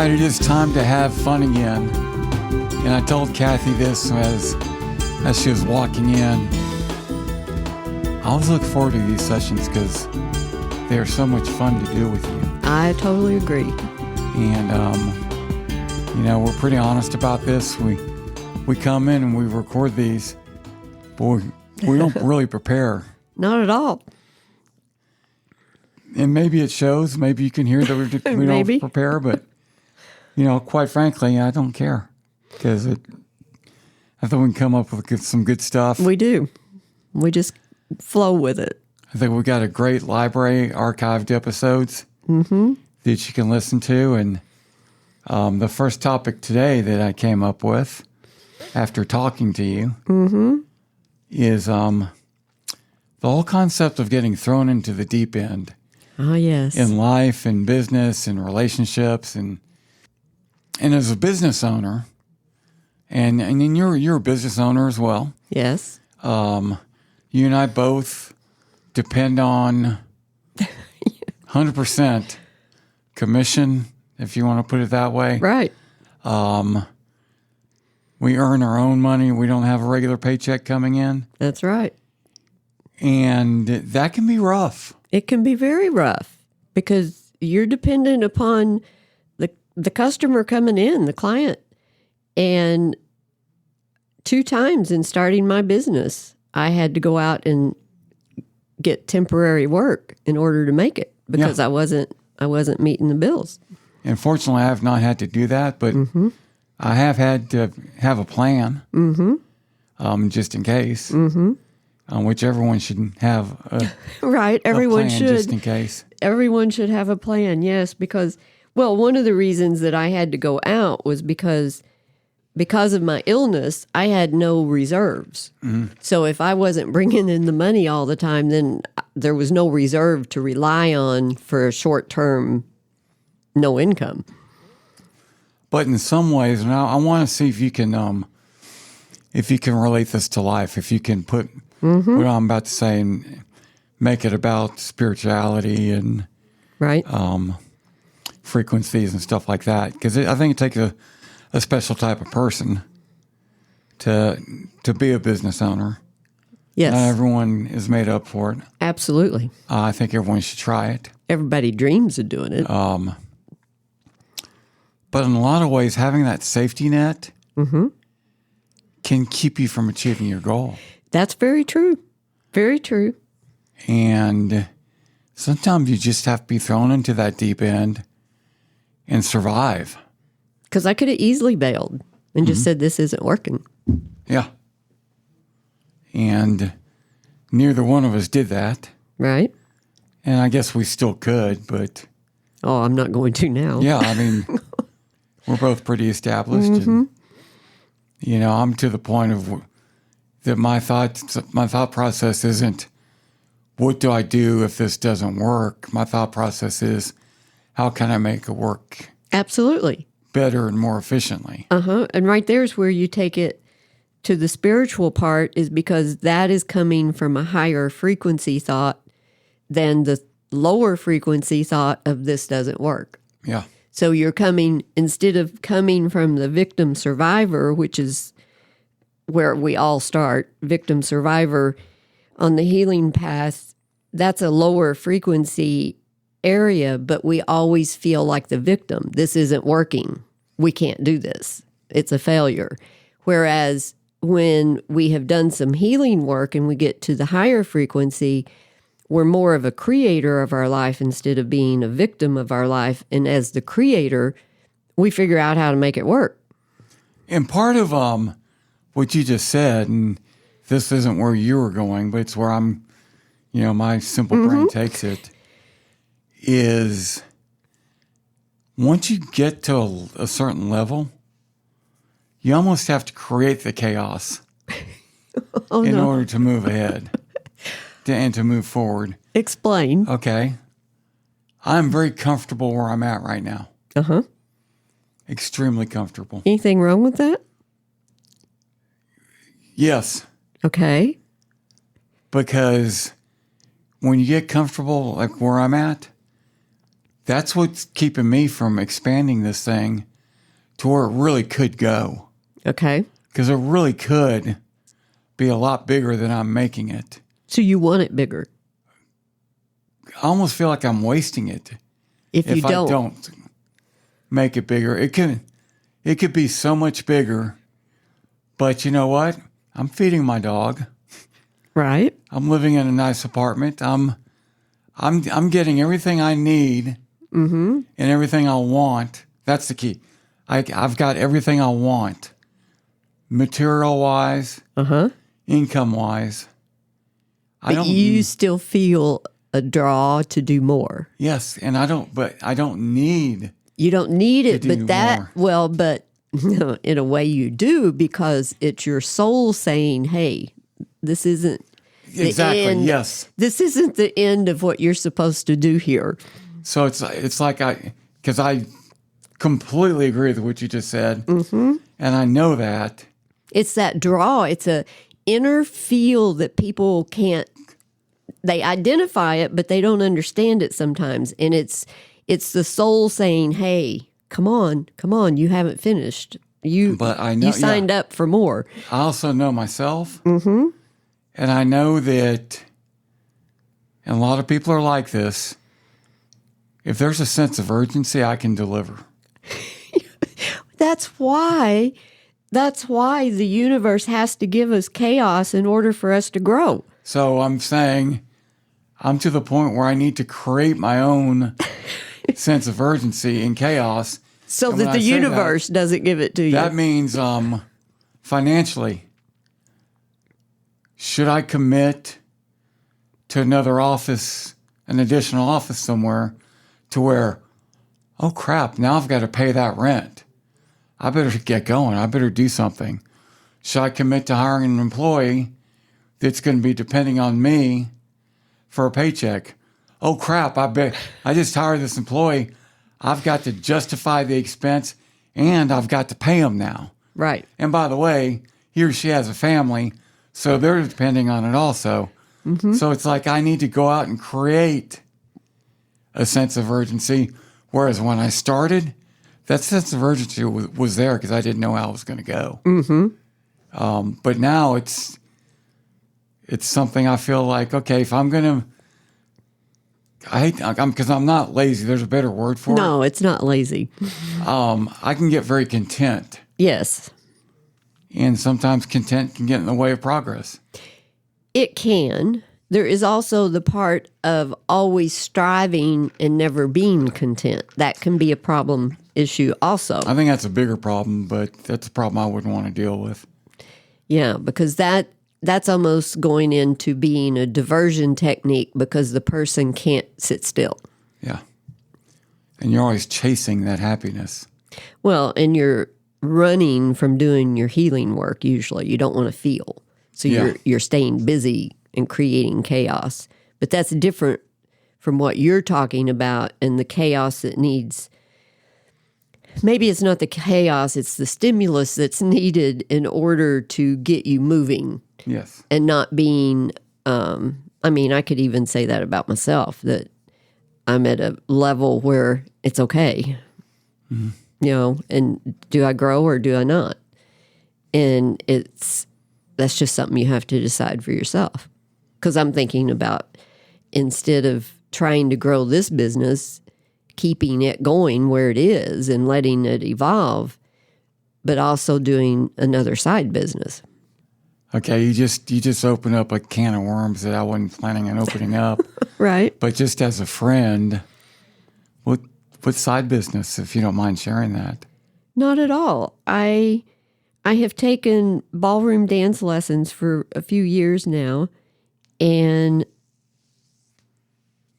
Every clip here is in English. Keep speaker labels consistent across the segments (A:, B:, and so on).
A: right, it is time to have fun again. And I told Kathy this as she was walking in. I always look forward to these sessions because they are so much fun to do with you.
B: I totally agree.
A: And, we're pretty honest about this. We come in and we record these, but we don't really prepare.
B: Not at all.
A: And maybe it shows. Maybe you can hear that we don't prepare, but, quite frankly, I don't care because I think we can come up with some good stuff.
B: We do. We just flow with it.
A: I think we got a great library, archived episodes that you can listen to. And the first topic today that I came up with after talking to you is the whole concept of getting thrown into the deep end.
B: Oh, yes.
A: In life and business and relationships. And as a business owner, and you're a business owner as well.
B: Yes.
A: You and I both depend on 100% commission, if you want to put it that way.
B: Right.
A: We earn our own money. We don't have a regular paycheck coming in.
B: That's right.
A: And that can be rough.
B: It can be very rough because you're dependent upon the customer coming in, the client. And 2 times in starting my business, I had to go out and get temporary work in order to make it because I wasn't meeting the bills.
A: And fortunately, I have not had to do that, but I have had to have a plan just in case. Which everyone should have
B: right. Everyone should.
A: Just in case.
B: Everyone should have a plan, yes, because, one of the reasons that I had to go out was because of my illness, I had no reserves. So if I wasn't bringing in the money all the time, then there was no reserve to rely on for a short-term, no income.
A: But in some ways, and I want to see if you can relate this to life, if you can put what I'm about to say and make it about spirituality and
B: right,
A: frequencies and stuff like that. Because I think it takes a special type of person to be a business owner.
B: Yes.
A: Not everyone is made up for it.
B: Absolutely.
A: I think everyone should try it.
B: Everybody dreams of doing it.
A: But in a lot of ways, having that safety net can keep you from achieving your goal.
B: That's very true. Very true.
A: And sometimes you just have to be thrown into that deep end and survive.
B: Because I could have easily bailed and just said, this isn't working.
A: Yeah. And neither one of us did that.
B: Right.
A: And I guess we still could, but...
B: Oh, I'm not going to now.
A: Yeah, I mean, we're both pretty established. And, I'm to the point of that my thought process isn't, what do I do if this doesn't work? My thought process is, how can I make it work?
B: Absolutely.
A: Better and more efficiently.
B: And right there is where you take it to the spiritual part, is because that is coming from a higher frequency thought than the lower frequency thought of this doesn't work.
A: Yeah.
B: So you're coming, instead of coming from the victim survivor, which is where we all start, victim survivor on the healing path, that's a lower frequency area, but we always feel like the victim. This isn't working. We can't do this. It's a failure. Whereas when we have done some healing work and we get to the higher frequency, we're more of a creator of our life instead of being a victim of our life. And as the creator, we figure out how to make it work.
A: And part of what you just said, and this isn't where you were going, but it's where I'm, my simple brain takes it, is once you get to a certain level, you almost have to create the chaos in order to move ahead and to move forward.
B: Explain.
A: Okay. I'm very comfortable where I'm at right now. Extremely comfortable.
B: Anything wrong with that?
A: Yes.
B: Okay.
A: Because when you get comfortable, like where I'm at, that's what's keeping me from expanding this thing to where it really could go.
B: Okay.
A: Because it really could be a lot bigger than I'm making it.
B: So you want it bigger.
A: I almost feel like I'm wasting it
B: If you
A: I
B: don't.
A: don't make it bigger. It could be so much bigger. But you know what? I'm feeding my dog.
B: Right.
A: I'm living in a nice apartment. I'm getting everything I need and everything I want. That's the key. I've got everything I want, material wise, income wise.
B: But you still feel a draw to do more.
A: Yes, and I don't need.
B: You don't need it,
A: do
B: but that
A: more.
B: well, but in a way you do, because it's your soul saying, "Hey, this isn't the
A: Exactly.
B: end.
A: Yes.
B: This isn't the end of what you're supposed to do here."
A: So it's like because I completely agree with what you just said, and I know that.
B: It's that draw. It's a inner feel that people can't. They identify it, but they don't understand it sometimes, and it's the soul saying, "Hey, come on, you haven't finished.
A: But I know
B: you signed up for more."
A: I also know myself, and I know that, and a lot of people are like this. If there's a sense of urgency, I can deliver.
B: That's why the universe has to give us chaos in order for us to grow.
A: So I'm saying I'm to the point where I need to create my own sense of urgency and chaos.
B: So
A: And when
B: that
A: I
B: the
A: say
B: universe doesn't give it to you.
A: That means financially, should I commit to another office, an additional office somewhere, to where, oh crap, now I've got to pay that rent. I better get going. I better do something. Should I commit to hiring an employee that's going to be depending on me for a paycheck? Oh crap, I just hired this employee. I've got to justify the expense and I've got to pay him now.
B: Right.
A: And by the way, he or she has a family, so they're depending on it also. So it's like I need to go out and create a sense of urgency. Whereas when I started, that sense of urgency was there because I didn't know how I was going to go. But now it's something I feel like, okay, if I'm going to, because I'm not lazy. There's a better word for it.
B: No, it's not lazy.
A: I can get very content.
B: Yes.
A: And sometimes content can get in the way of progress.
B: It can. There is also the part of always striving and never being content. That can be a problem issue also.
A: I think that's a bigger problem, but that's a problem I wouldn't want to deal with.
B: Yeah, because that's almost going into being a diversion technique because the person can't sit still.
A: Yeah. And you're always chasing that happiness.
B: Well, and you're running from doing your healing work usually. You don't want to feel. So you're staying busy and creating chaos. But that's different from what you're talking about and the chaos that needs. Maybe it's not the chaos, it's the stimulus that's needed in order to get you moving.
A: Yes.
B: And not being, I could even say that about myself, that I'm at a level where it's okay. And do I grow or do I not? And that's just something you have to decide for yourself. Because I'm thinking about, instead of trying to grow this business, keeping it going where it is and letting it evolve, but also doing another side business.
A: Okay, you just opened up a can of worms that I wasn't planning on opening up.
B: Right.
A: But just as a friend, what side business, if you don't mind sharing that?
B: Not at all. I have taken ballroom dance lessons for a few years now, and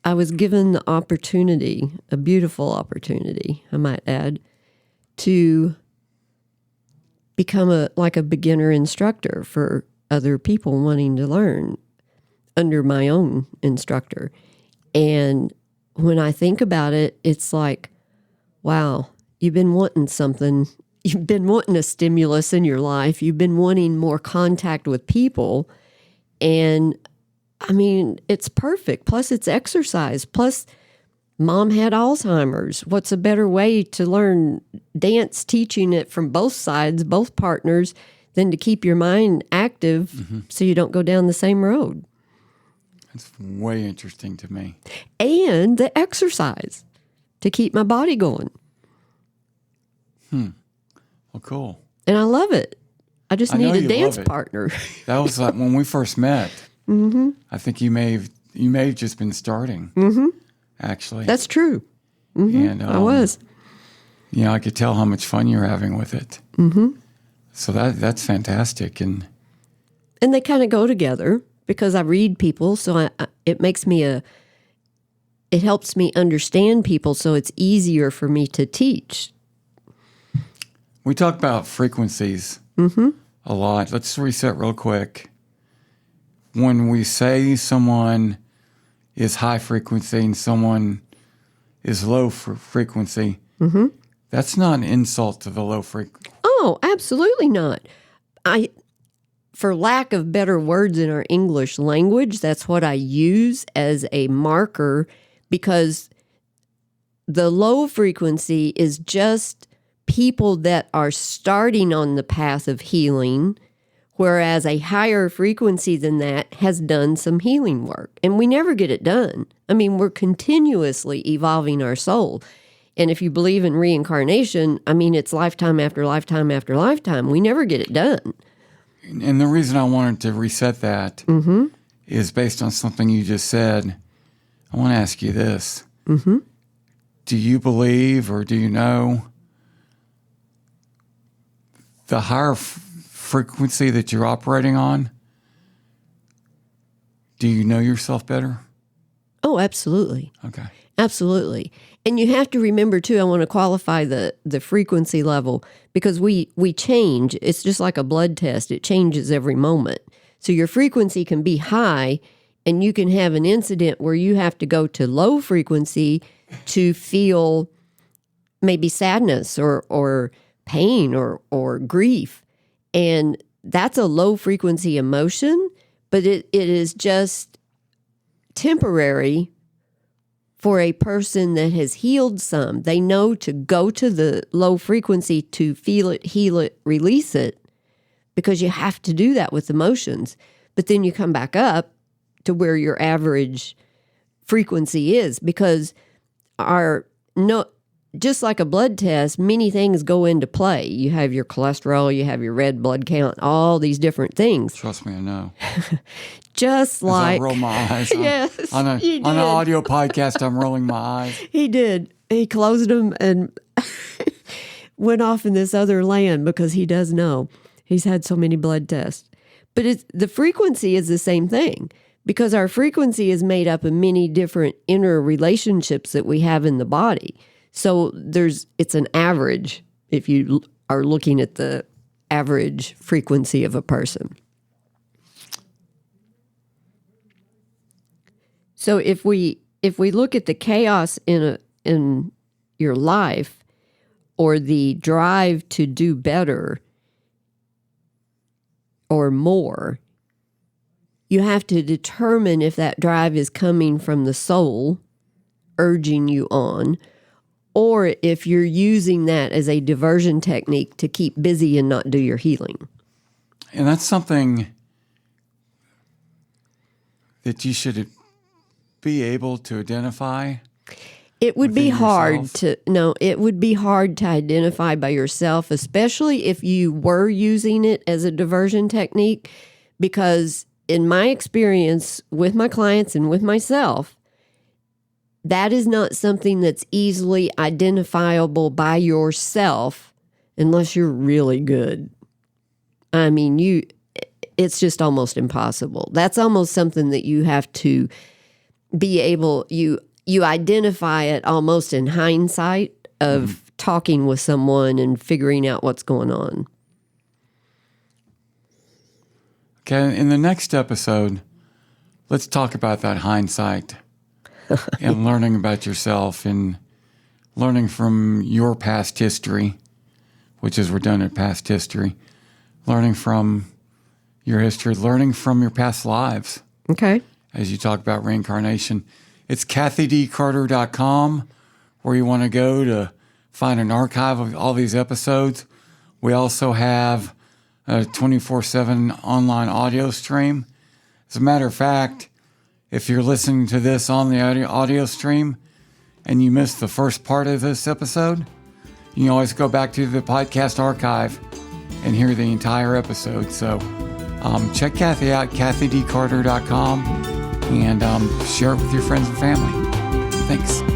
B: I was given the opportunity, a beautiful opportunity, I might add, to become a beginner instructor for other people wanting to learn under my own instructor. And when I think about it, it's like, wow, you've been wanting something. You've been wanting a stimulus in your life. You've been wanting more contact with people. And it's perfect. Plus it's exercise. Plus Mom had Alzheimer's. What's a better way to learn dance, teaching it from both sides, both partners, than to keep your mind active so you don't go down the same road?
A: It's way interesting to me.
B: And the exercise to keep my body going.
A: Well, cool.
B: And I love it. I just need a dance partner.
A: That was like when we first met. I think you may have just been starting. Actually,
B: That's true.
A: and
B: I was.
A: I could tell how much fun you're having with it. So that's fantastic, and
B: they kind of go together because I read people, so it makes me it helps me understand people, so it's easier for me to teach.
A: we talk about frequencies a lot. Let's reset real quick. When we say someone is high frequency and someone is low frequency, that's not an insult to the low frequency.
B: Oh, absolutely not. For lack of better words in our English language, that's what I use as a marker, because the low frequency is just people that are starting on the path of healing, whereas a higher frequency than that has done some healing work. And we never get it done. I mean, we're continuously evolving our soul. And if you believe in reincarnation, I mean, it's lifetime after lifetime after lifetime. We never get it done.
A: And the reason I wanted to reset that is based on something you just said. I want to ask you this. Do you believe, or do you know, the higher frequency that you're operating on, do you know yourself better?
B: Oh, absolutely.
A: Okay.
B: Absolutely. And you have to remember, too, I want to qualify the frequency level, because we change. It's just like a blood test. It changes every moment. So your frequency can be high, and you can have an incident where you have to go to low frequency to feel maybe sadness or pain or grief. And that's a low frequency emotion, but it is just temporary for a person that has healed some. They know to go to the low frequency to feel it, heal it, release it, because you have to do that with emotions. But then you come back up to where your average frequency is, because just like a blood test, many things go into play. You have your cholesterol, you have your red blood count, all these different things.
A: Trust me, I know.
B: Just like...
A: I roll my eyes.
B: Yes,
A: on an audio podcast, I'm rolling my eyes.
B: He did. He closed them and went off in this other land because he does know. He's had so many blood tests. But the frequency is the same thing, because our frequency is made up of many different inner relationships that we have in the body. So it's an average if you are looking at the average frequency of a person. So if we look at the chaos in your life, or the drive to do better or more, you have to determine if that drive is coming from the soul urging you on, or if you're using that as a diversion technique to keep busy and not do your healing.
A: And that's something that you should be able to identify.
B: It would be hard
A: yourself.
B: It would be hard to identify by yourself, especially if you were using it as a diversion technique, because in my experience with my clients and with myself, that is not something that's easily identifiable by yourself unless you're really good. I mean, it's just almost impossible. That's almost something that you have to be able, you identify it almost in hindsight of talking with someone and figuring out what's going on.
A: Okay, in the next episode, let's talk about that hindsight and learning about yourself and learning from your past history, which is redundant past history, learning from your history, learning from your past lives.
B: Okay.
A: As you talk about reincarnation. It's kathydcarter.com where you want to go to find an archive of all these episodes. We also have a 24/7 online audio stream. As a matter of fact, if you're listening to this on the audio stream and you missed the first part of this episode, you can always go back to the podcast archive and hear the entire episode. So check Kathy out, kathydcarter.com, and share it with your friends and family. Thanks.